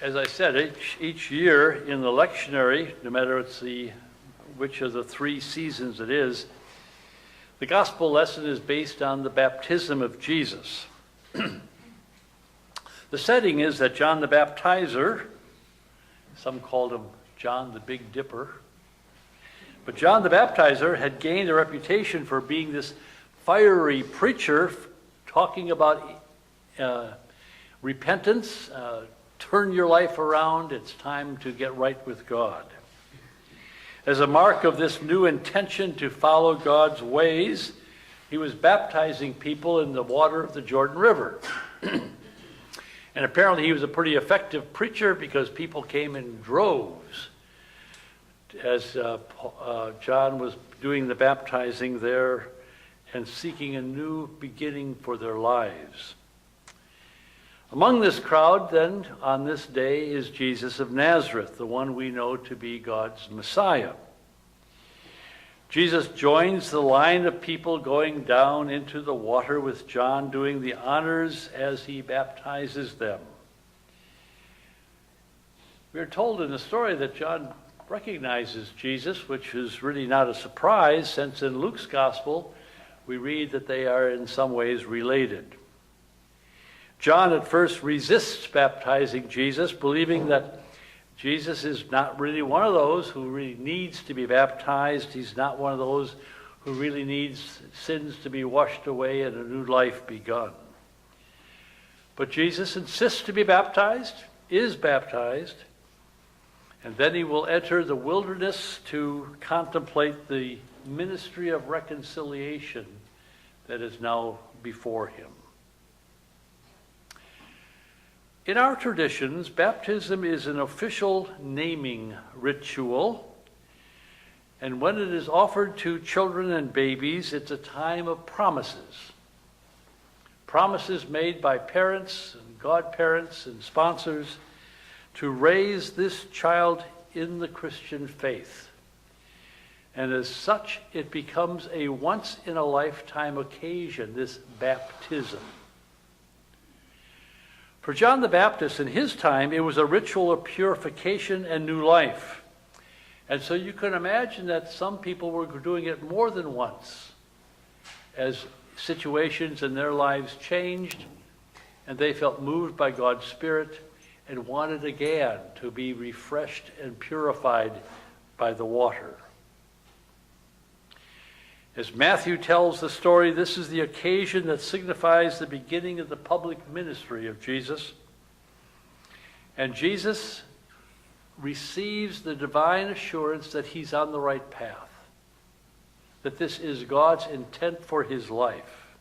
As I said, each year in the lectionary, no matter which of the 3 seasons it is, the gospel lesson is based on the baptism of Jesus. The setting is that John the Baptizer, some called him John the Big Dipper, but John the Baptizer had gained a reputation for being this fiery preacher talking about repentance, turn your life around, it's time to get right with God. As a mark of this new intention to follow God's ways, he was baptizing people in the water of the Jordan River. And apparently he was a pretty effective preacher because people came in droves as John was doing the baptizing there and seeking a new beginning for their lives. Among this crowd, then, on this day is Jesus of Nazareth, the one we know to be God's Messiah. Jesus joins the line of people going down into the water with John doing the honors as he baptizes them. We are told in the story that John recognizes Jesus, which is really not a surprise, since in Luke's gospel we read that they are in some ways related. John at first resists baptizing Jesus, believing that Jesus is not really one of those who really needs to be baptized. He's not one of those who really needs sins to be washed away and a new life begun. But Jesus insists to be baptized, is baptized, and then he will enter the wilderness to contemplate the ministry of reconciliation that is now before him. In our traditions, baptism is an official naming ritual, and when it is offered to children and babies, it's a time of promises. Promises made by parents and godparents and sponsors to raise this child in the Christian faith. And as such, it becomes a once-in-a-lifetime occasion, this baptism. For John the Baptist in his time, it was a ritual of purification and new life. And so you can imagine that some people were doing it more than once as situations in their lives changed and they felt moved by God's Spirit and wanted again to be refreshed and purified by the water. As Matthew tells the story, this is the occasion that signifies the beginning of the public ministry of Jesus. And Jesus receives the divine assurance that he's on the right path, that this is God's intent for his life,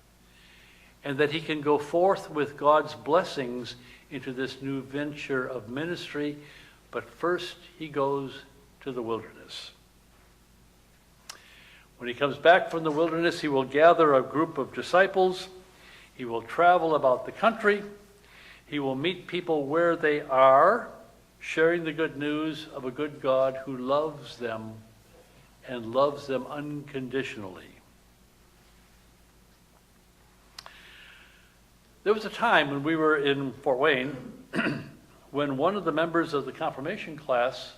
and that he can go forth with God's blessings into this new venture of ministry. But first, he goes to the wilderness. When he comes back from the wilderness, he will gather a group of disciples. He will travel about the country. He will meet people where they are, sharing the good news of a good God who loves them and loves them unconditionally. There was a time when we were in Fort Wayne when one of the members of the confirmation class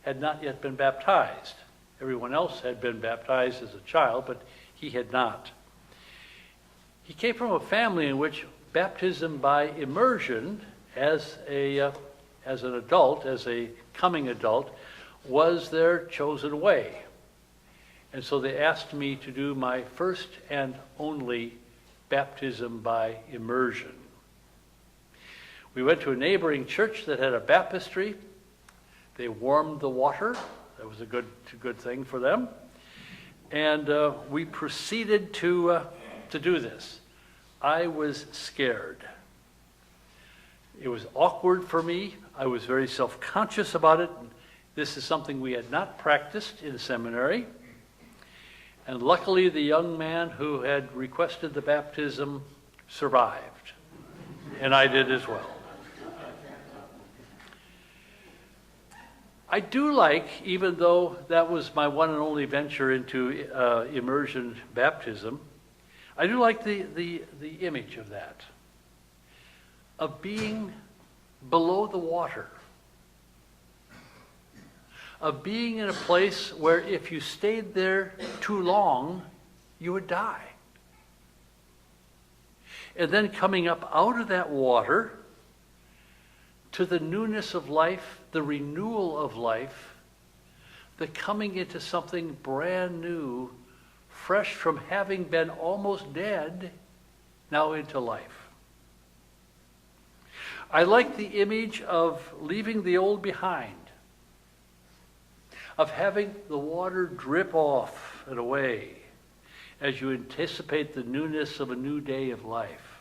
had not yet been baptized. Everyone else had been baptized as a child, but he had not. He came from a family in which baptism by immersion as an adult, as a coming adult, was their chosen way. And so they asked me to do my first and only baptism by immersion. We went to a neighboring church that had a baptistry. They warmed the water. That was a good thing for them. And we proceeded to do this. I was scared. It was awkward for me. I was very self-conscious about it. This is something we had not practiced in seminary. And luckily, the young man who had requested the baptism survived. And I did as well. I do like, even though that was my one and only venture into immersion baptism, I do like the image of that, of being below the water, of being in a place where if you stayed there too long, you would die. And then coming up out of that water to the newness of life, the renewal of life, the coming into something brand new, fresh from having been almost dead, now into life. I like the image of leaving the old behind, of having the water drip off and away as you anticipate the newness of a new day of life.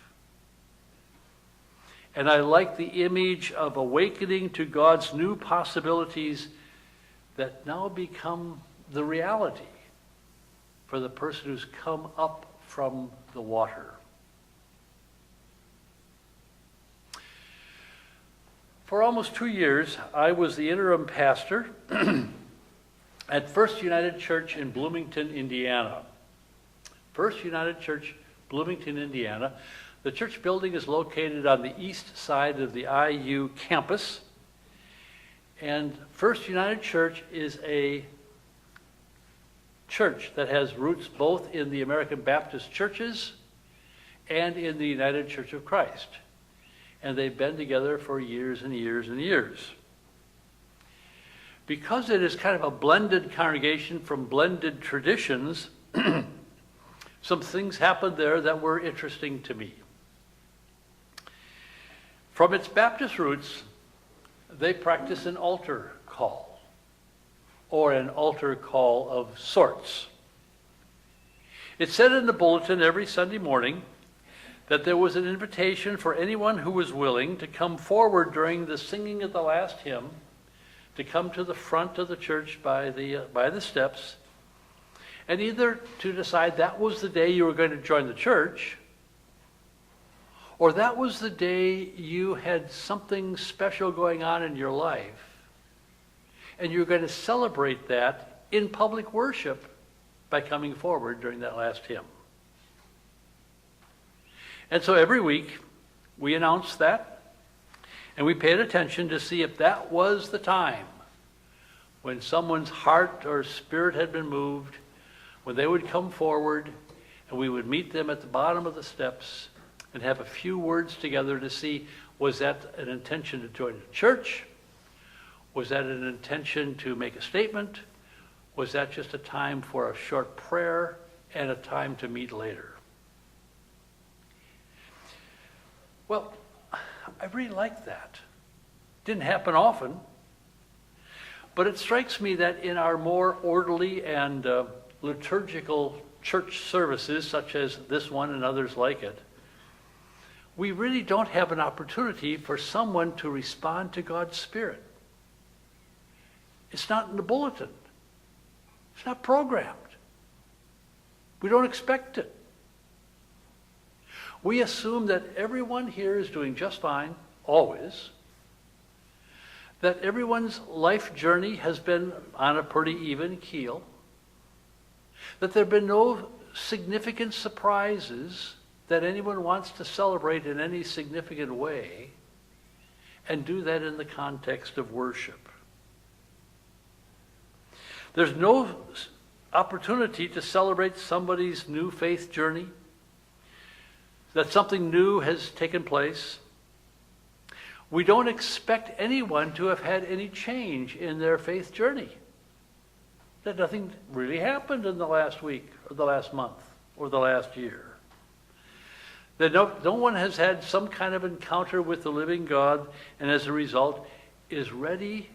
And I like the image of awakening to God's new possibilities that now become the reality for the person who's come up from the water. For almost 2 years, I was the interim pastor at First United Church in Bloomington, Indiana. First United Church, Bloomington, Indiana. The church building is located on the east side of the IU campus. And First United Church is a church that has roots both in the American Baptist churches and in the United Church of Christ. And they've been together for years and years and years. Because it is kind of a blended congregation from blended traditions, some things happened there that were interesting to me. From its Baptist roots, they practice an altar call, or an altar call of sorts. It said in the bulletin every Sunday morning that there was an invitation for anyone who was willing to come forward during the singing of the last hymn, to come to the front of the church by the steps, and either to decide that was the day you were going to join the church, or that was the day you had something special going on in your life, and you're going to celebrate that in public worship by coming forward during that last hymn. And so every week, we announced that, and we paid attention to see if that was the time when someone's heart or spirit had been moved, when they would come forward, and we would meet them at the bottom of the steps and have a few words together to see, was that an intention to join a church? Was that an intention to make a statement? Was that just a time for a short prayer and a time to meet later? Well, I really like that. Didn't happen often, but it strikes me that in our more orderly and liturgical church services, such as this one and others like it, we really don't have an opportunity for someone to respond to God's Spirit. It's not in the bulletin. It's not programmed. We don't expect it. We assume that everyone here is doing just fine, always. That everyone's life journey has been on a pretty even keel. That there have been no significant surprises that anyone wants to celebrate in any significant way, and do that in the context of worship. There's no opportunity to celebrate somebody's new faith journey, that something new has taken place. We don't expect anyone to have had any change in their faith journey. That nothing really happened in the last week, or the last month, or the last year. That no one has had some kind of encounter with the living God, and as a result is ready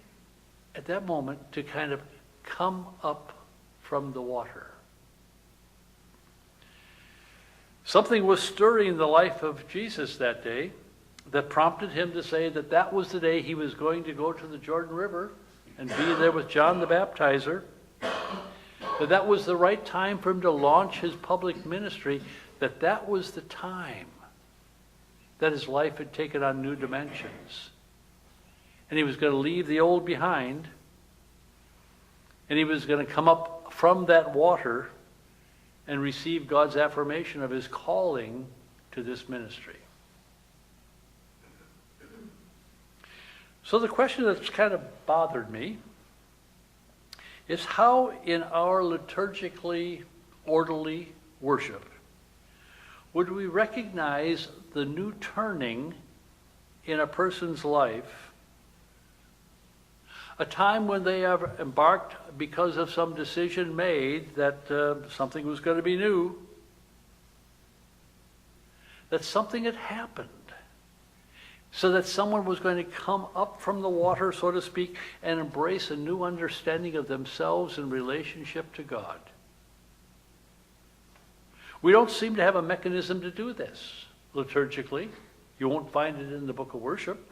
at that moment to kind of come up from the water. Something was stirring in the life of Jesus that day that prompted him to say that that was the day he was going to go to the Jordan River and be there with John the Baptizer, that was the right time for him to launch his public ministry, that was the time that his life had taken on new dimensions. And he was going to leave the old behind, and he was going to come up from that water and receive God's affirmation of his calling to this ministry. So the question that's kind of bothered me It's how in our liturgically orderly worship would we recognize the new turning in a person's life, a time when they have embarked because of some decision made that something was going to be new, that something had happened, so that someone was going to come up from the water, so to speak, and embrace a new understanding of themselves in relationship to God. We don't seem to have a mechanism to do this liturgically. You won't find it in the book of worship.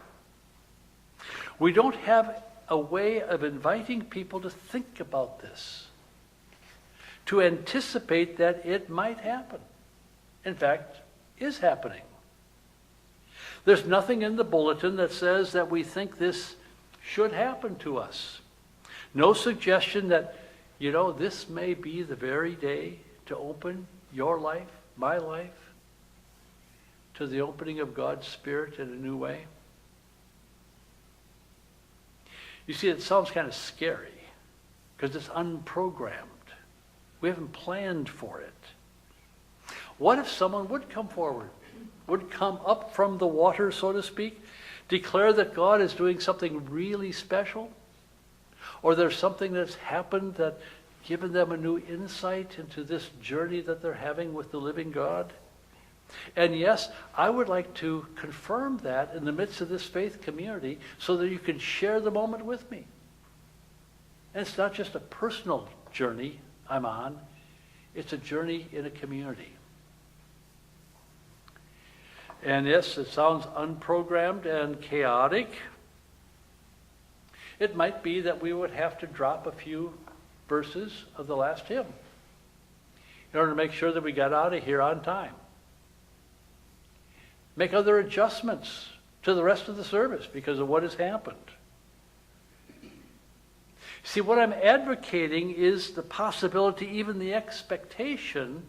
We don't have a way of inviting people to think about this, to anticipate that it might happen. In fact, is happening. There's nothing in the bulletin that says that we think this should happen to us. No suggestion that, this may be the very day to open your life, my life, to the opening of God's Spirit in a new way. You see, it sounds kind of scary because it's unprogrammed. We haven't planned for it. What if someone would come forward, would come up from the water, so to speak, declare that God is doing something really special? Or there's something that's happened that given them a new insight into this journey that they're having with the living God? And yes, I would like to confirm that in the midst of this faith community so that you can share the moment with me. And it's not just a personal journey I'm on, it's a journey in a community. And yes, it sounds unprogrammed and chaotic. It might be that we would have to drop a few verses of the last hymn in order to make sure that we got out of here on time. Make other adjustments to the rest of the service because of what has happened. See, what I'm advocating is the possibility, even the expectation,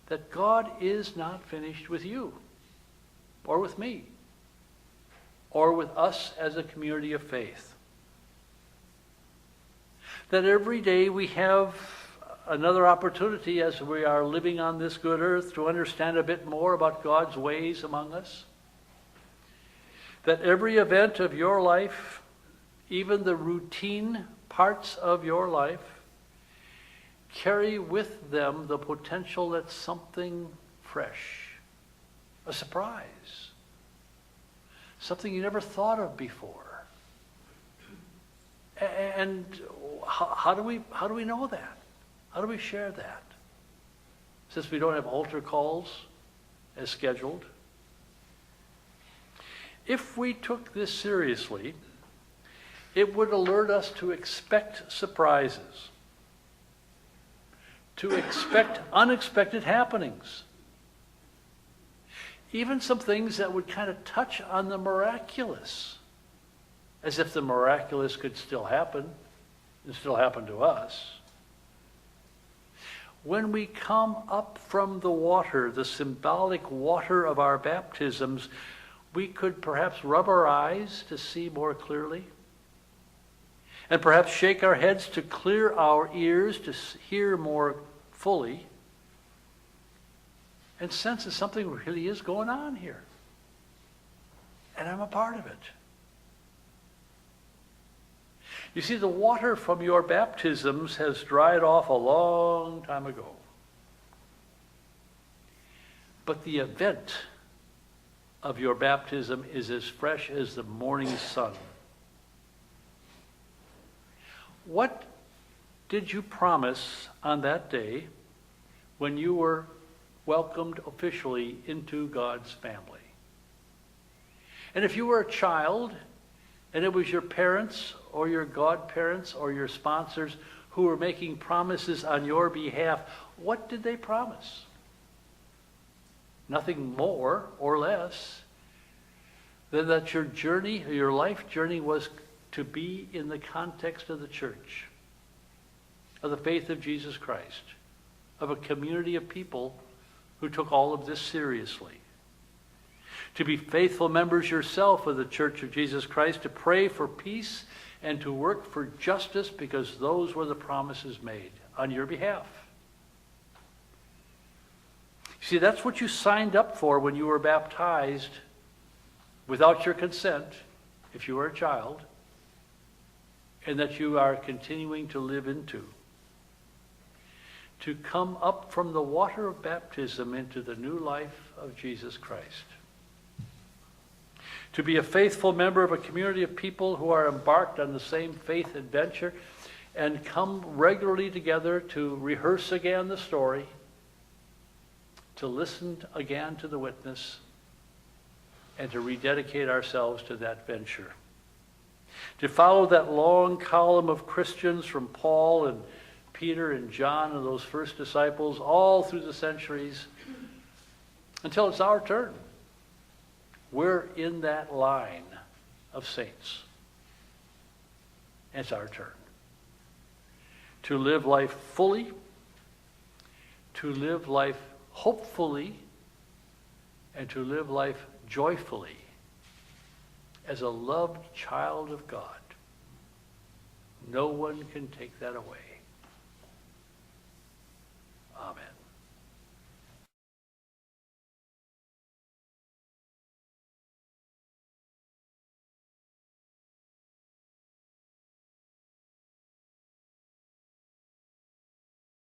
that God is not finished with you, or with me, or with us as a community of faith. That every day we have another opportunity as we are living on this good earth to understand a bit more about God's ways among us. That every event of your life, even the routine parts of your life, carry with them the potential that something fresh, a surprise, something you never thought of before. And how do we know that? How do we share that? Since we don't have altar calls as scheduled. If we took this seriously, it would alert us to expect surprises, to expect unexpected happenings, even some things that would kind of touch on the miraculous, as if the miraculous could still happen and still happen to us. When we come up from the water, the symbolic water of our baptisms, we could perhaps rub our eyes to see more clearly, and perhaps shake our heads to clear our ears to hear more fully, and sense that something really is going on here. And I'm a part of it. You see, the water from your baptisms has dried off a long time ago. But the event of your baptism is as fresh as the morning sun. What did you promise on that day when you were welcomed officially into God's family? And if you were a child, and it was your parents or your godparents or your sponsors who were making promises on your behalf, what did they promise? Nothing more or less than that your journey, your life journey, was to be in the context of the church, of the faith of Jesus Christ, of a community of people who took all of this seriously. To be faithful members yourself of the Church of Jesus Christ, to pray for peace and to work for justice because those were the promises made on your behalf. See, that's what you signed up for when you were baptized without your consent, if you were a child, and that you are continuing to live into. To come up from the water of baptism into the new life of Jesus Christ. To be a faithful member of a community of people who are embarked on the same faith adventure and come regularly together to rehearse again the story, to listen again to the witness, and to rededicate ourselves to that venture. To follow that long column of Christians from Paul and Peter and John and those first disciples all through the centuries until it's our turn. We're in that line of saints. It's our turn. To live life fully, to live life hopefully, and to live life joyfully as a loved child of God. No one can take that away. Amen.